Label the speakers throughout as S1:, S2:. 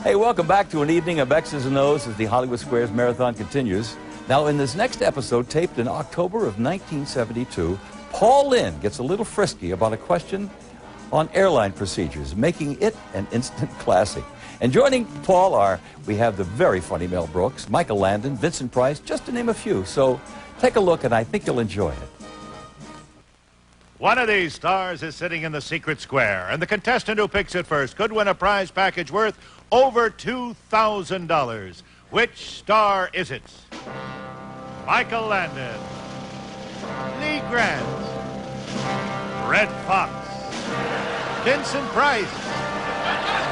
S1: Hey, welcome back to an evening of X's and O's as the Hollywood Squares Marathon continues. Now, in this next episode, taped in October of 1972, Paul Lynde gets a little frisky about a question on airline procedures, making it an instant classic. And joining Paul we have the very funny Mel Brooks, Michael Landon, Vincent Price, just to name a few. So take a look, and I think you'll enjoy it.
S2: One of these stars is sitting in the secret square, and the contestant who picks it first could win a prize package worth over $2,000. Which star is it? Michael Landon, Lee Grant, Red Fox, Vincent Price,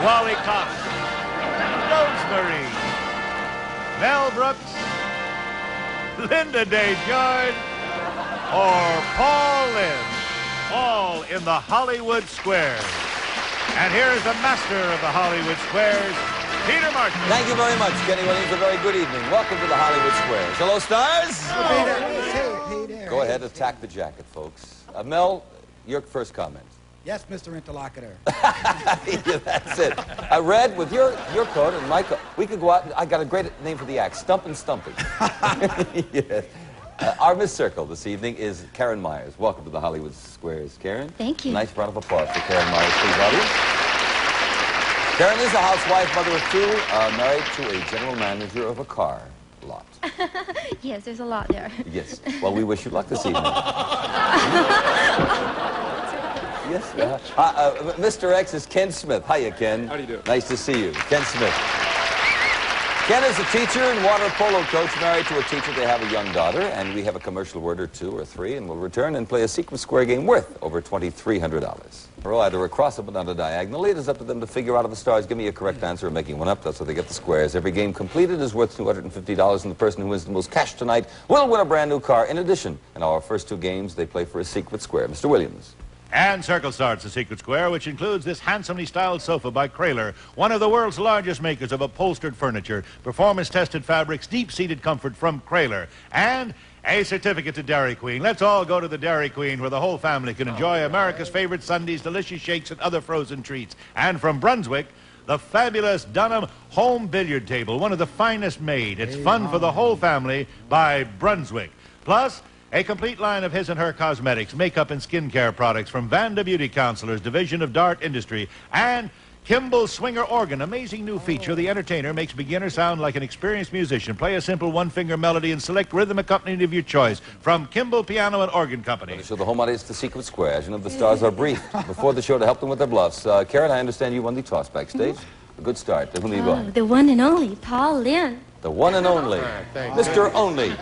S2: Wally Cox, Rosemary, Mel Brooks, Lynde George, or Paul Lynde, all in the Hollywood Squares. And here's the master of the Hollywood Squares, Peter Martin.
S1: Thank you very much, Kenny Williams. A very good evening. Welcome to the Hollywood Squares. Hello, stars.
S3: Hey, Peter.
S1: Go ahead, attack the jacket, folks. Mel, your first comment.
S3: Yes, Mr. Interlocutor.
S1: Yeah, that's it. Red, with your coat and my coat, we could go out. I got a great name for the act, Stumpin' Stumping. Yes. Our Miss Circle this evening is Karen Meyers. Welcome to the Hollywood Squares, Karen.
S4: Thank you.
S1: Nice round of applause for Karen Meyers, please, audience. Karen is a housewife, mother of two, married to a general manager of a car lot.
S4: Yes, there's a lot there.
S1: Yes. Well, we wish you luck this evening. Yes. Mr. X is Ken Smith. Hiya, Ken.
S5: How do you do?
S1: Nice to see you. Ken Smith. Ken is a teacher and water polo coach, married to a teacher. They have a young daughter, and we have a commercial word or two or three, and we'll return and play a secret square game worth over $2,300. Roll either across but not a diagonal. It is up to them to figure out if the stars give me a correct answer or making one up. That's how they get the squares. Every game completed is worth $250, and the person who wins the most cash tonight will win a brand new car. In addition, in our first two games, they play for a secret square. Mr. Williams.
S2: And Circle starts the secret square, which includes this handsomely styled sofa by Kraler, one of the world's largest makers of upholstered furniture, performance-tested fabrics, deep-seated comfort from Kraler, and a certificate to Dairy Queen. Let's all go to the Dairy Queen, where the whole family can enjoy America's favorite sundaes, delicious shakes, and other frozen treats. And from Brunswick, the fabulous Dunham home billiard table, one of the finest made. It's fun for the whole family by Brunswick. Plus, a complete line of his and her cosmetics, makeup, and skincare products from Vanda Beauty Counselors, division of Dart Industry, and Kimball's Swinger Organ, amazing new feature. The entertainer makes beginner sound like an experienced musician. Play a simple one-finger melody and select rhythm accompaniment of your choice from Kimball Piano and Organ Company.
S1: To show the home audience the secret square. As you know, the stars are briefed before the show to help them with their bluffs. Karen, I understand you won the toss backstage. A good start. To whom are you going?
S4: The one and only Paul Lynde.
S1: The one and only. Mr. Only.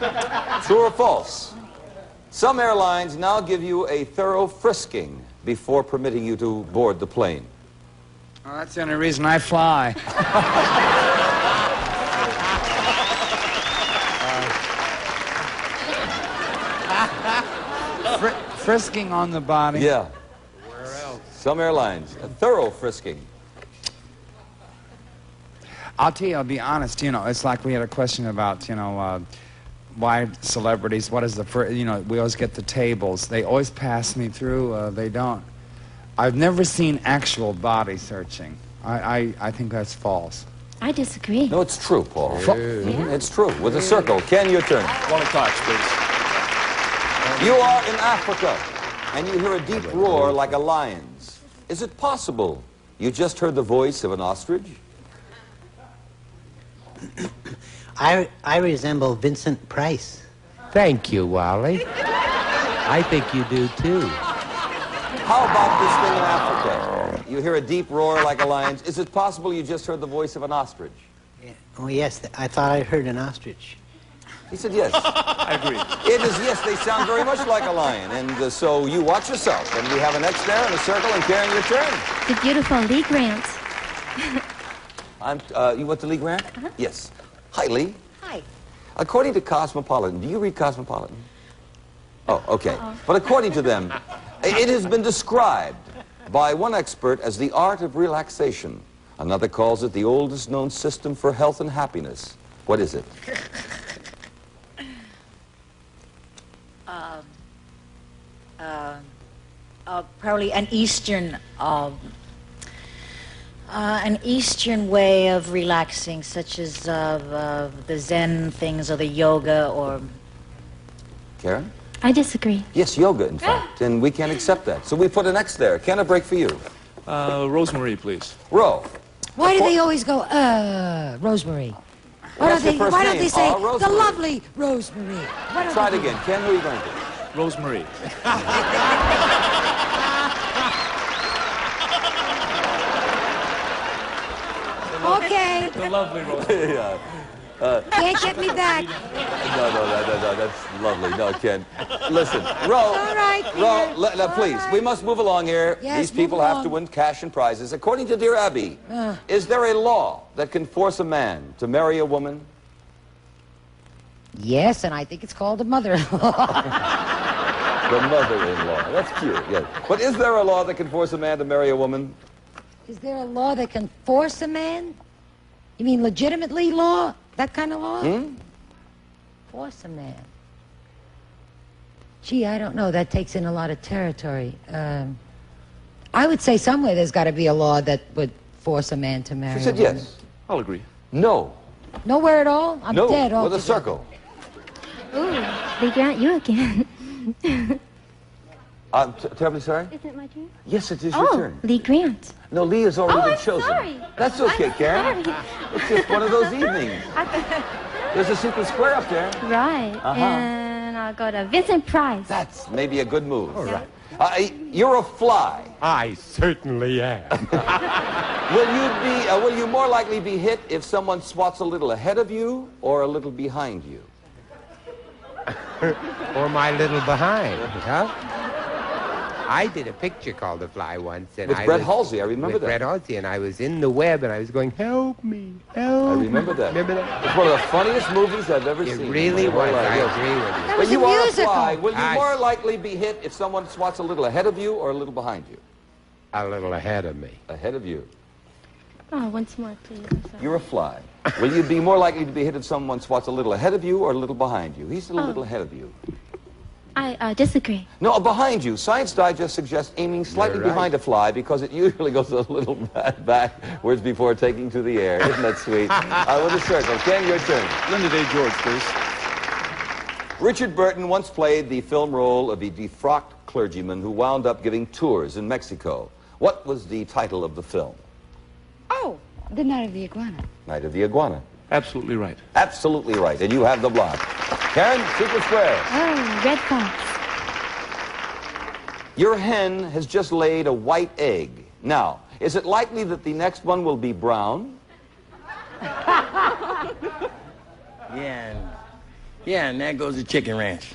S1: True or false? Some airlines now give you a thorough frisking before permitting you to board the plane.
S3: Well, that's the only reason I fly. Frisking on the body.
S1: Yeah.
S5: Where else?
S1: Some airlines, a thorough frisking.
S3: I'll tell you, I'll be honest, it's like we had a question about, why celebrities, what is the first, we always get the tables. They always pass me through, they don't. I've never seen actual body searching. I think that's false.
S4: I disagree.
S1: No, it's true, Paul.
S4: Yeah.
S1: It's true. With a circle. Ken, your turn.
S5: Wally Cox, please.
S1: You are in Africa, and you hear a deep roar like a lion's. Is it possible you just heard the voice of an ostrich?
S6: I resemble Vincent Price.
S7: Thank you, Wally. I think you do, too.
S1: How about this thing in Africa? You hear a deep roar like a lion's. Is it possible you just heard the voice of an ostrich?
S6: Oh, yes, I thought I heard an ostrich.
S1: He said yes.
S5: I agree.
S1: It is yes, they sound very much like a lion. And so you watch yourself. And we have an X there and a circle, and Karen, your turn.
S4: The beautiful Lee Grant.
S1: You went to Lee Grant? Yes. Hi, Lee.
S4: Hi.
S1: According to Cosmopolitan, do you read Cosmopolitan? Oh, okay. But according to them, it has been described by one expert as the art of relaxation. Another calls it the oldest known system for health and happiness. What is it?
S8: Probably an Eastern An Eastern way of relaxing, such as the Zen things or the yoga or...
S1: Karen?
S4: I disagree.
S1: Yes, yoga, in fact, and we can't accept that. So we put an X there. Ken, a break for you.
S5: Rosemary, please.
S1: Ro.
S9: Why do they always go, Rosemary? Why
S1: That's your
S9: don't they,
S1: first
S9: why don't
S1: name.
S9: they say, the
S1: Rosemary.
S9: lovely Rosemary? Why don't
S1: Try it
S9: they do
S1: again. Ken, who are you going to?
S5: Rosemary.
S9: that? Okay,
S5: The lovely Rosemary.
S1: Yeah.
S9: can't get me back.
S1: No, that's lovely. No, Ken. Listen, Ro.
S9: All right,
S1: Ro,
S9: Peter.
S1: now, please,
S9: All
S1: we
S9: right.
S1: must move along here.
S9: Yes,
S1: These people
S9: move
S1: have
S9: along.
S1: to win cash and prizes. According to Dear Abby, is there a law that can force a man to marry a woman?
S9: Yes, and I think it's called a mother-in-law.
S1: The mother-in-law. That's cute, yes. But is there a law that can force a man to marry a woman?
S9: Is there a law that can force a man? You mean legitimately law? That kind of law? Force a man. Gee, I don't know. That takes in a lot of territory. I would say somewhere there's got to be a law that would force a man to marry
S1: She said
S9: a woman.
S1: yes.
S5: I'll agree.
S1: No.
S9: Nowhere at all? I'm
S1: No,
S9: dead
S1: with a
S9: altogether.
S1: circle.
S4: Ooh, Lee Grant, you again.
S1: I'm terribly sorry?
S4: Isn't it my turn?
S1: Yes, it is your
S4: Oh,
S1: turn.
S4: Lee Grant.
S1: No, Lee has already
S4: Oh,
S1: been
S4: I'm
S1: chosen.
S4: sorry.
S1: That's okay, Karen.
S4: Sorry.
S1: It's just one of those evenings. There's a secret square up there.
S4: Right. And I'll go to Vincent Price.
S1: That's maybe a good move. All right. You're a fly.
S7: I certainly am.
S1: Will you more likely be hit if someone swats a little ahead of you or a little behind you?
S7: Or my little behind, huh? I did a picture called The Fly once, and
S1: With
S7: I
S1: Brett
S7: was,
S1: Halsey, I remember
S7: with
S1: that.
S7: Brett Halsey, and I was in the web, and I was going, help me, help
S1: I
S7: me.
S1: remember that.
S7: Remember that?
S1: It's one of the funniest movies I've ever
S7: It
S1: seen.
S7: really
S1: in my
S7: was.
S1: whole life.
S7: I
S1: Yes.
S7: agree with you.
S9: That
S1: But
S9: was
S1: you
S9: a
S1: are a
S9: musical.
S1: fly. Will you
S7: I-
S1: more likely be hit if someone swats a little ahead of you or a little behind you?
S7: A little ahead of me.
S1: Ahead of you.
S4: Oh, once more, please. I'm sorry.
S1: You're a fly. Will you be more likely to be hit if someone swats a little ahead of you or a little behind you? He's a little ahead of you.
S4: I disagree.
S1: No, behind you. Science Digest suggests aiming slightly
S7: You're right.
S1: behind a fly because it usually goes a little backwards before taking to the air. Isn't that sweet? With a circle. Ken, your turn.
S5: Linda Day George, please.
S1: Richard Burton once played the film role of a defrocked clergyman who wound up giving tours in Mexico. What was the title of the film?
S9: Oh, The Night of the Iguana.
S1: Night of the Iguana.
S5: Absolutely right.
S1: Absolutely right. And you have the block. Karen, secret square.
S4: Oh, Red Fox.
S1: Your hen has just laid a white egg. Now, is it likely that the next one will be brown?
S10: Yeah, and there goes the chicken ranch.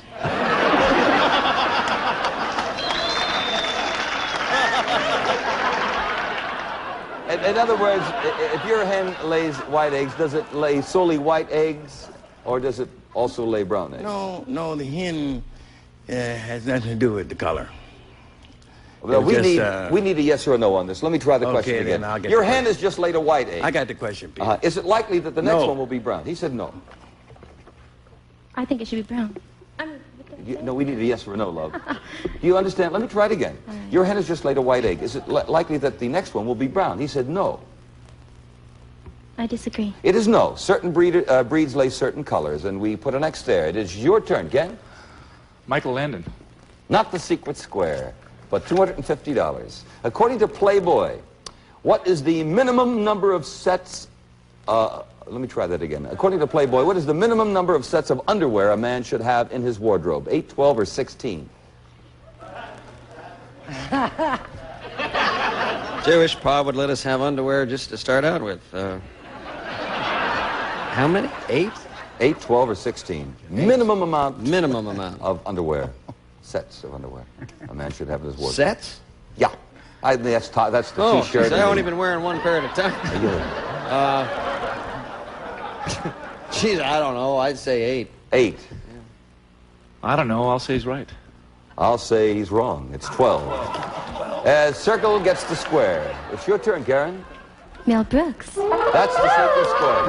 S1: In other words, if your hen lays white eggs, does it lay solely white eggs, or does it also lay brown eggs?
S10: No, the hen has nothing to do with the color.
S1: Well,
S10: It was
S1: we need a yes or a no on this. Let me try the
S10: Okay,
S1: question
S10: then
S1: again.
S10: I'll get
S1: Your
S10: the
S1: hen
S10: question.
S1: has just laid a white egg.
S10: I got the question, Peter.
S1: Is it likely that the next
S10: No.
S1: one will be brown? He said no.
S4: I think it should be brown.
S1: No, we need a yes or a no, love. Do you understand? Let me try it again. Your hen has just laid a white egg. Is it likely that the next one will be brown? He said no.
S4: I disagree.
S1: It is no. Certain breeds lay certain colors, and we put an X there. It is your turn, Ken.
S5: Michael Landon.
S1: Not the secret square, but $250. According to Playboy, what is the minimum number of sets... let me try that again. According to Playboy, what is the minimum number of sets of underwear a man should have in his wardrobe? 8, 12, or 16?
S10: Jewish Pa would let us have underwear just to start out with. How many? 8?
S1: 8, 12, or 16. Minimum amount
S10: Minimum amount.
S1: of underwear. Sets of underwear a man should have in his wardrobe.
S10: Sets?
S1: Yeah. That's the
S10: Oh,
S1: T-shirt.
S10: I've only been wearing one pair at a time. Geez, I don't know. I'd say 8.
S1: 8.
S5: I don't know. I'll say he's right.
S1: I'll say he's wrong. It's 12. Circle gets the square. It's your turn, Karen.
S4: Mel Brooks.
S1: That's the secret square.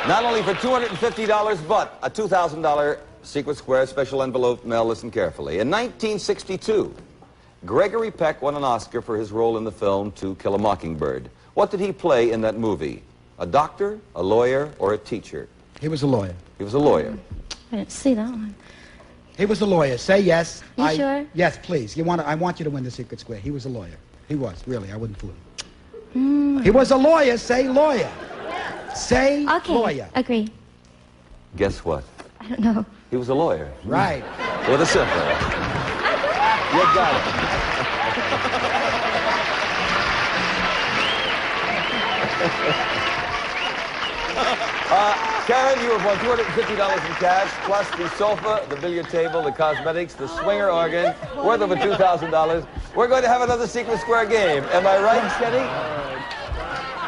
S1: Not only for $250, but a $2,000 secret square special envelope. Mel, listen carefully. In 1962, Gregory Peck won an Oscar for his role in the film To Kill a Mockingbird. What did he play in that movie? A doctor, a lawyer, or a teacher?
S11: He was a lawyer.
S1: He was a lawyer.
S4: I didn't see that one.
S11: He was a lawyer. Say yes.
S4: You sure?
S11: Yes, please. I want you to win the Secret Square. He was a lawyer. He was, really. I wouldn't fool him. He was a lawyer. Say lawyer. Say lawyer.
S4: Agree.
S1: Guess what?
S4: I don't know.
S1: He was a lawyer.
S11: Right.
S1: With a circle. You got it. Karen, you have won $250 in cash, plus the sofa, the billiard table, the cosmetics, the swinger organ, worth over $2,000. We're going to have another Secret Square game. Am I right, Kenny?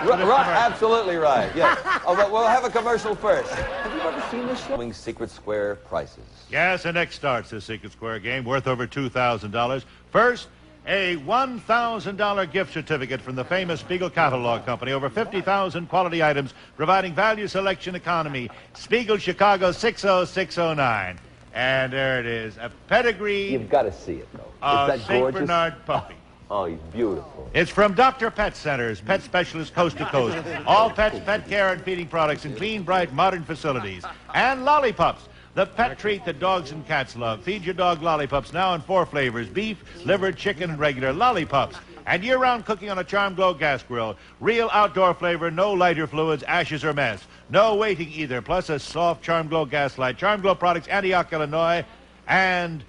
S1: Right, absolutely right, yes. Oh, but we'll have a commercial first. Have you ever seen this show? Secret Square prices.
S2: Yes, and next starts the Secret Square game, worth over $2,000. First, a $1,000 gift certificate from the famous Spiegel Catalog Company. Over 50,000 quality items, providing value selection economy. Spiegel, Chicago, 60609. And there it is, a pedigree.
S1: You've got to see it, though.
S2: A
S1: Is that
S2: St.
S1: gorgeous?
S2: Bernard puppy.
S1: Oh, he's beautiful.
S2: It's from Dr. Pet Centers, pet specialists coast to coast. All pets, pet care, and feeding products in clean, bright, modern facilities. And lollipops, the pet treat that dogs and cats love. Feed your dog lollipops now in 4 flavors: beef, liver, chicken, and regular lollipops. And year-round cooking on a Charm Glow gas grill. Real outdoor flavor, no lighter fluids, ashes, or mess. No waiting either, plus a soft Charm Glow gas light. Charm Glow products, Antioch, Illinois, and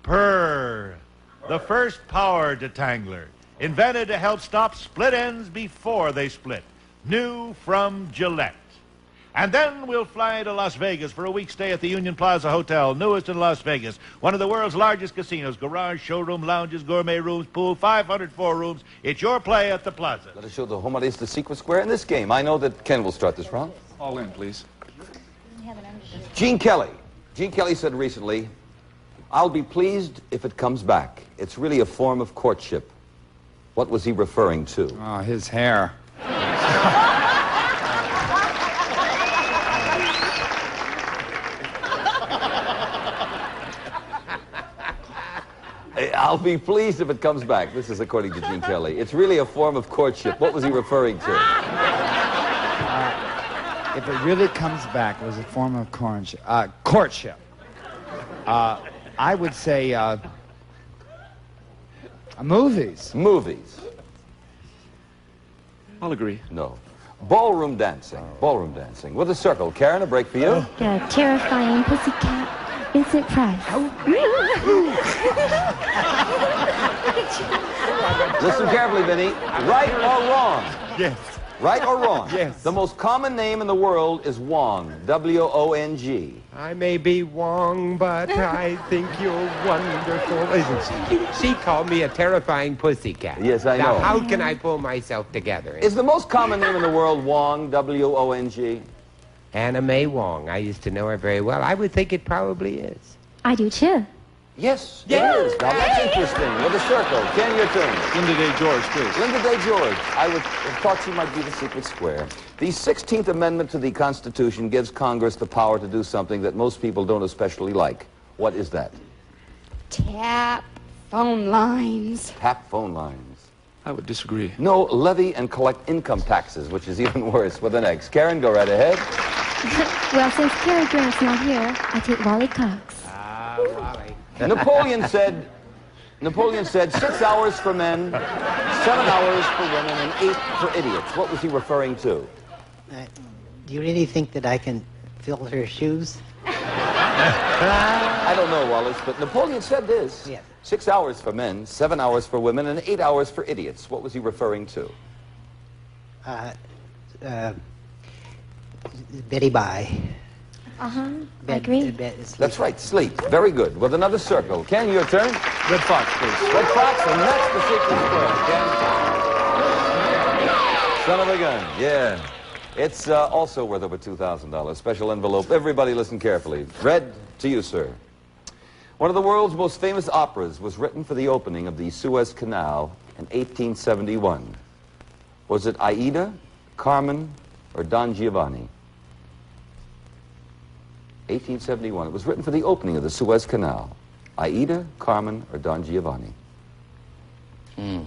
S2: Purr, the first power detangler, invented to help stop split ends before they split. New from Gillette. And then we'll fly to Las Vegas for a week stay at the Union Plaza Hotel, newest in Las Vegas. One of the world's largest casinos. Garage, showroom, lounges, gourmet rooms, pool, 504 rooms. It's your play at the Plaza.
S1: Let us show the home audience the Secret Square in this game. I know that Ken will start this round.
S5: All in, please.
S1: Gene Kelly. Gene Kelly said recently, "I'll be pleased if it comes back. It's really a form of courtship." What was he referring to?
S3: Oh, his hair.
S1: I'll be pleased if it comes back. This is according to Gene Kelly. It's really a form of courtship. What was he referring to?
S3: If it really comes back, it was a form of courtship. I would say movies.
S1: Movies.
S5: I'll agree.
S1: No. Ballroom dancing. Ballroom dancing. With a circle. Karen, a break for you.
S4: The terrifying pussycat, Vincent Price.
S1: Listen carefully, Vinny. Right or wrong?
S2: Yes.
S1: Right or wrong?
S7: Yes.
S1: The most common name in the world is Wong. W-O-N-G.
S7: I may be Wong, but I think you're wonderful, isn't she? She called me a terrifying pussycat.
S1: Yes, I
S7: now,
S1: know.
S7: how can I pull myself together?
S1: Is the most common name in the world Wong? W-O-N-G.
S7: Anna Mae Wong. I used to know her very well. I would think it probably is.
S4: I do too.
S1: Yes, it is. Now that's interesting. With a circle. Ken, your turn.
S5: Lynde Day George, please.
S1: Lynde Day George. I thought she might be the Secret Square. The 16th Amendment to the Constitution gives Congress the power to do something that most people don't especially like. What is that?
S12: Tap phone lines.
S1: Tap phone lines.
S5: I would disagree.
S1: No, levy and collect income taxes, which is even worse with an X. Karen, go right ahead.
S4: Well, since Cary Grant's not here, I take Wally Cox.
S7: Wally.
S1: Napoleon said 6 hours for men, 7 hours for women, and 8 for idiots. What was he referring to?
S6: Do you really think that I can fill her shoes?
S1: I don't know, Wallace, but Napoleon said this.
S6: Yeah.
S1: 6 hours for men, 7 hours for women, and 8 hours for idiots. What was he referring to?
S6: Betty Bye.
S4: Uh-huh. I agree.
S1: That's right, sleep. Very good. With another circle. Ken, your turn.
S5: Red Fox, please.
S1: Red Fox, and that's the Secret Square. Ken. Son of a gun. Yeah. It's also worth over $2,000. Special envelope. Everybody listen carefully. Red, to you, sir. One of the world's most famous operas was written for the opening of the Suez Canal in 1871. Was it Aida, Carmen, or Don Giovanni? 1871. It was written for the opening of the Suez Canal. Aida, Carmen, or Don Giovanni?
S10: Could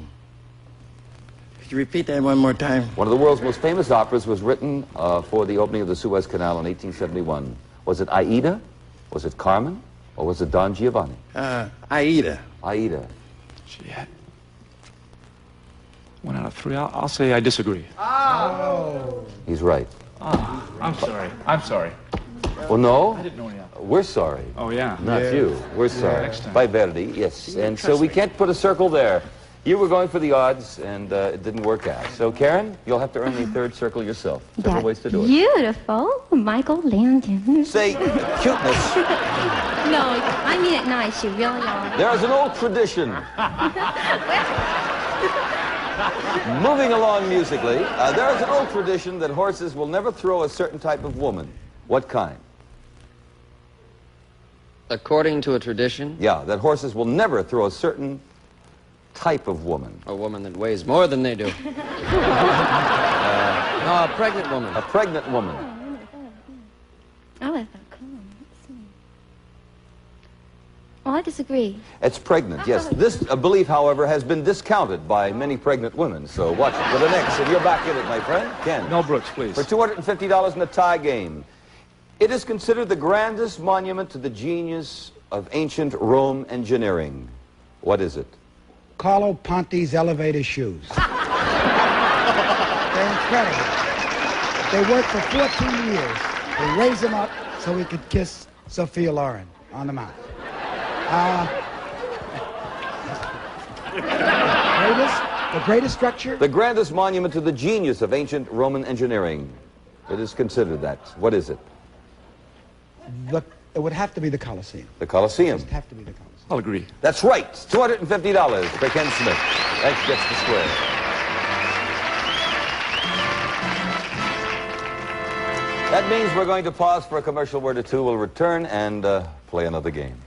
S10: you repeat that one more time?
S1: One of the world's most famous operas was written for the opening of the Suez Canal in 1871. Was it Aida? Was it Carmen? Or was it Don Giovanni?
S10: Aida.
S1: Aida.
S5: She had 1 out of 3. I'll say I disagree.
S11: Oh.
S1: He's right.
S5: Oh, I'm sorry. I'm sorry.
S1: Well, no.
S5: I didn't know any of that.
S1: We're sorry.
S5: Oh, yeah.
S1: Not you. We're sorry.
S5: Next time.
S1: By Verdi, yes. And so we can't put a circle there. You were going for the odds, and it didn't work out. So, Karen, you'll have to earn the third circle yourself. Several ways to do it.
S4: Beautiful, Michael Landon.
S1: Say, cuteness.
S4: No, I mean it nice. You really are.
S1: There is an old tradition. Moving along musically, there is an old tradition that horses will never throw a certain type of woman. What kind?
S13: According to a tradition?
S1: Yeah, that horses will never throw a certain type of woman.
S13: A woman that weighs more than they do. No, a pregnant woman.
S1: A pregnant woman.
S4: Oh, I thought, come on, let's see. Well, I disagree.
S1: It's pregnant, yes. This belief, however, has been discounted by many pregnant women. So watch it for the next. And you're back in it, my friend. Ken.
S5: Mel Brooks, please.
S1: For $250 in a tie game. It is considered the grandest monument to the genius of ancient Rome engineering. What is it?
S11: Carlo Ponti's elevator shoes. They're incredible. They worked for 14 years. They raised him up so he could kiss Sophia Loren on the mouth. The greatest structure?
S1: The grandest monument to the genius of ancient Roman engineering. It is considered that. What is it?
S11: It would have to be the Colosseum.
S1: The Colosseum.
S11: It would have to be the Colosseum.
S5: I'll agree.
S1: That's right. $250 for Ken Smith. That gets the square. That means we're going to pause for a commercial word or two. We'll return and play another game.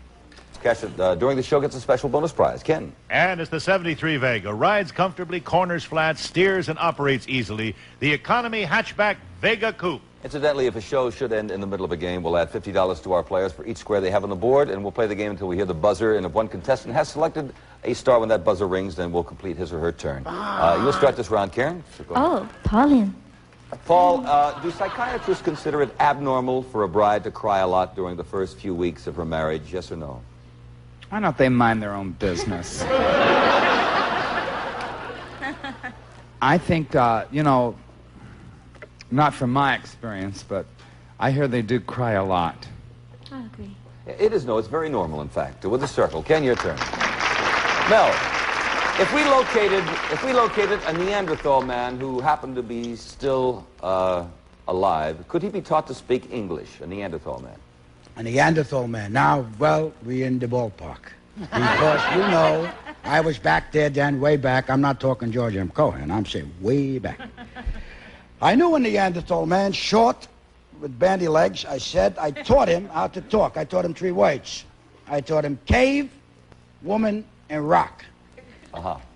S1: Cash it during the show gets a special bonus prize. Ken.
S2: And it's the 73 Vega. Rides comfortably, corners flat, steers and operates easily. The economy hatchback Vega Coupe.
S1: Incidentally, if a show should end in the middle of a game, we'll add $50 to our players for each square they have on the board, and we'll play the game until we hear the buzzer. And if one contestant has selected a star when that buzzer rings, then we'll complete his or her turn. You'll start this round, Karen. So go ahead.
S4: Oh, Pauline.
S1: Paul, do psychiatrists consider it abnormal for a bride to cry a lot during the first few weeks of her marriage? Yes or no?
S3: Why don't they mind their own business? I think, you know, not from my experience, but I hear they do cry a lot.
S4: I agree.
S1: It is, no, it's very normal, in fact. With a circle. Ken, your turn. Mel, if we located a Neanderthal man who happened to be still alive, could he be taught to speak English, a Neanderthal man?
S11: A Neanderthal man. Now, well, we're in the ballpark. Because, you know, I was back there then, way back. I'm not talking George M. Cohan. I'm saying way back. I knew a Neanderthal man, short, with bandy legs. I taught him how to talk. I taught him 3 words. I taught him cave, woman, and rock.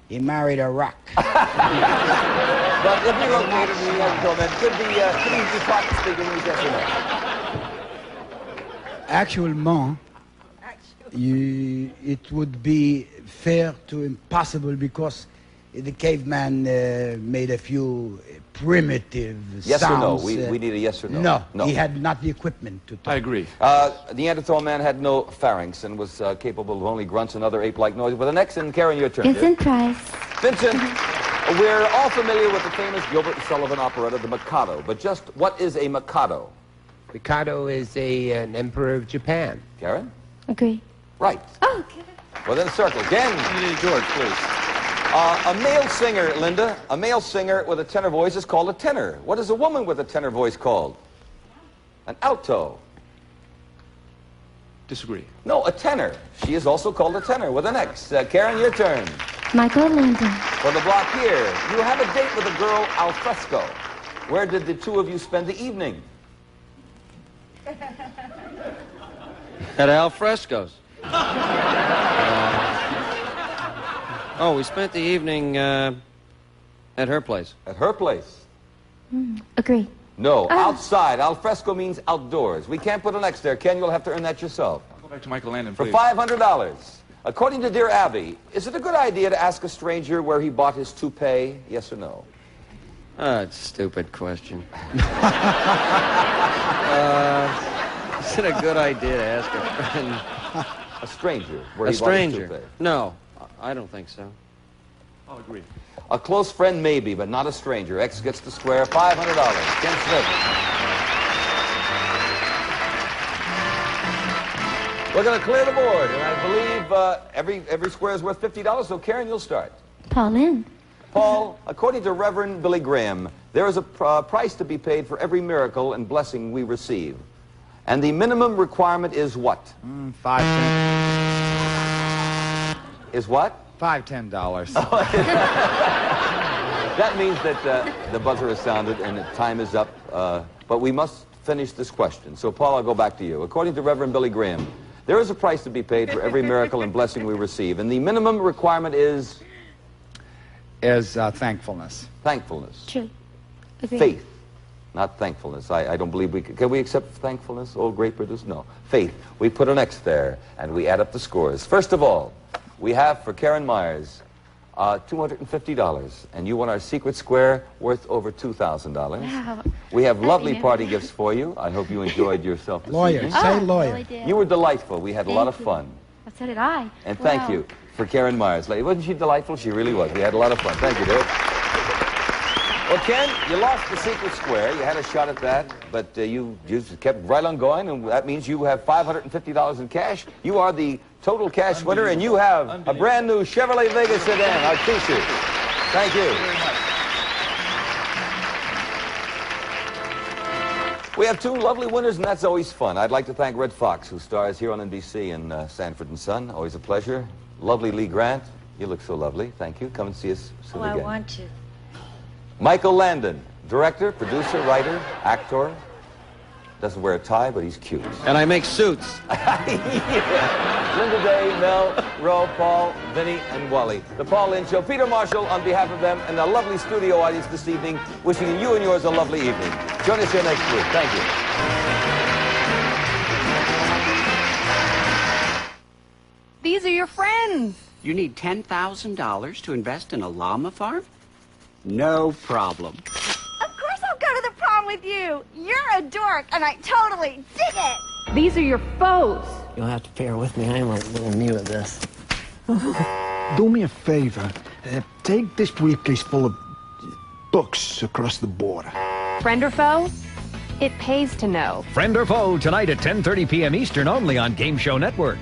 S11: He married a rock.
S1: But if we located a Neanderthal man, could he be taught to speak English, yes or no?
S11: Actuellement, it would be fair to impossible because the caveman made a few primitive
S1: yes
S11: sounds.
S1: Yes or no? We need a yes or no.
S11: No, he had not the equipment to talk.
S5: I agree.
S1: The Neanderthal man had no pharynx and was capable of only grunts and other ape-like noises. But the next, and Karen, your turn.
S4: Vincent Price.
S1: Vincent, we're all familiar with the famous Gilbert and Sullivan operetta, The Mikado. But just what is a Mikado?
S7: Mikado is an emperor of Japan.
S1: Karen?
S4: Agree.
S1: Right.
S4: Oh, okay.
S1: Well, then circle. Again.
S5: George, please.
S1: A male singer, Lynde, a male singer with a tenor voice is called a tenor. What is a woman with a tenor voice called? An alto.
S5: Disagree.
S1: No, a tenor. She is also called a tenor with an X. Karen, your turn.
S4: Michael Landon.
S1: For the block here, you have a date with a girl al fresco. Where did the two of you spend the evening?
S13: At Al Fresco's. Oh, we spent the evening at her place.
S1: At her place?
S4: Agree.
S1: No, outside. Al fresco means outdoors. We can't put an X there. Ken, you'll have to earn that yourself.
S5: I'll go back to Michael Landon,
S1: For
S5: please.
S1: $500. According to Dear Abby, is it a good idea to ask a stranger where he bought his toupee? Yes or no?
S13: It's a stupid question. Is it a good idea to ask a friend?
S1: A stranger
S13: A
S1: where he bought his
S13: stranger?
S1: toupee?
S13: No, I don't think so.
S5: I'll agree.
S1: A close friend maybe, but not a stranger. X gets the square, $500. Ken Smith. We're going to clear the board, and I believe every square is worth $50, so Karen, you'll start.
S4: Paul Lynde.
S1: Paul, according to Reverend Billy Graham, there is a price to be paid for every miracle and blessing we receive. And the minimum requirement is what?
S3: $5, $10.
S1: Is what?
S3: $5, $10.
S1: That means that the buzzer has sounded and the time is up, but we must finish this question. So, Paul, I'll go back to you. According to Reverend Billy Graham, there is a price to be paid for every miracle and blessing we receive, and the minimum requirement is?
S3: Thankfulness.
S1: Thankfulness.
S4: True. Agreed.
S1: Faith, not thankfulness. I don't believe we can we accept thankfulness, old great British? No. Faith. We put an X there, and we add up the scores. First of all, we have for Karen Meyers, $250, and you won our secret square worth over $2,000.
S4: Wow.
S1: We have lovely party gifts for you. I hope you enjoyed yourself this
S11: Lawyer,
S1: evening.
S11: say
S4: Oh,
S11: lawyer.
S4: really did.
S1: You were delightful. We had a lot of
S4: Thank you.
S1: fun.
S4: Well, so did I.
S1: And thank
S4: Wow.
S1: you for Karen Meyers. Wasn't she delightful? She really was. We had a lot of fun. Thank you, dude. Well, Ken, you lost the secret square. You had a shot at that, but you just kept right on going, and that means you have $550 in cash. You are the total cash winner, and you have a brand new Chevrolet Vega sedan, our T-shirt. Thank you. We have two lovely winners, and that's always fun. I'd like to thank Red Fox, who stars here on NBC in Sanford and Son. Always a pleasure. Lovely Lee Grant. You look so lovely. Thank you. Come and see us soon
S8: Oh,
S1: again.
S8: I want to.
S1: Michael Landon, director, producer, writer, actor. Doesn't wear a tie, but he's cute.
S13: And I make suits.
S1: Lynde Day, Mel, Ro, Paul, Vinny, and Wally. The Paul Lynde Show. Peter Marshall, on behalf of them and the lovely studio audience this evening, wishing you and yours a lovely evening. Join us here next week. Thank you.
S12: These are your friends.
S14: You need $10,000 to invest in a llama farm? No problem.
S12: Of course I'll go to the prom with you. You're a dork, and I totally dig it. These are your foes.
S10: You'll have to bear with me. I'm a little new at this.
S15: Do me a favor. Take this briefcase full of books across the border.
S12: Friend or foe? It pays to know.
S16: Friend or Foe, tonight at 10:30 p.m. Eastern, only on Game Show Network.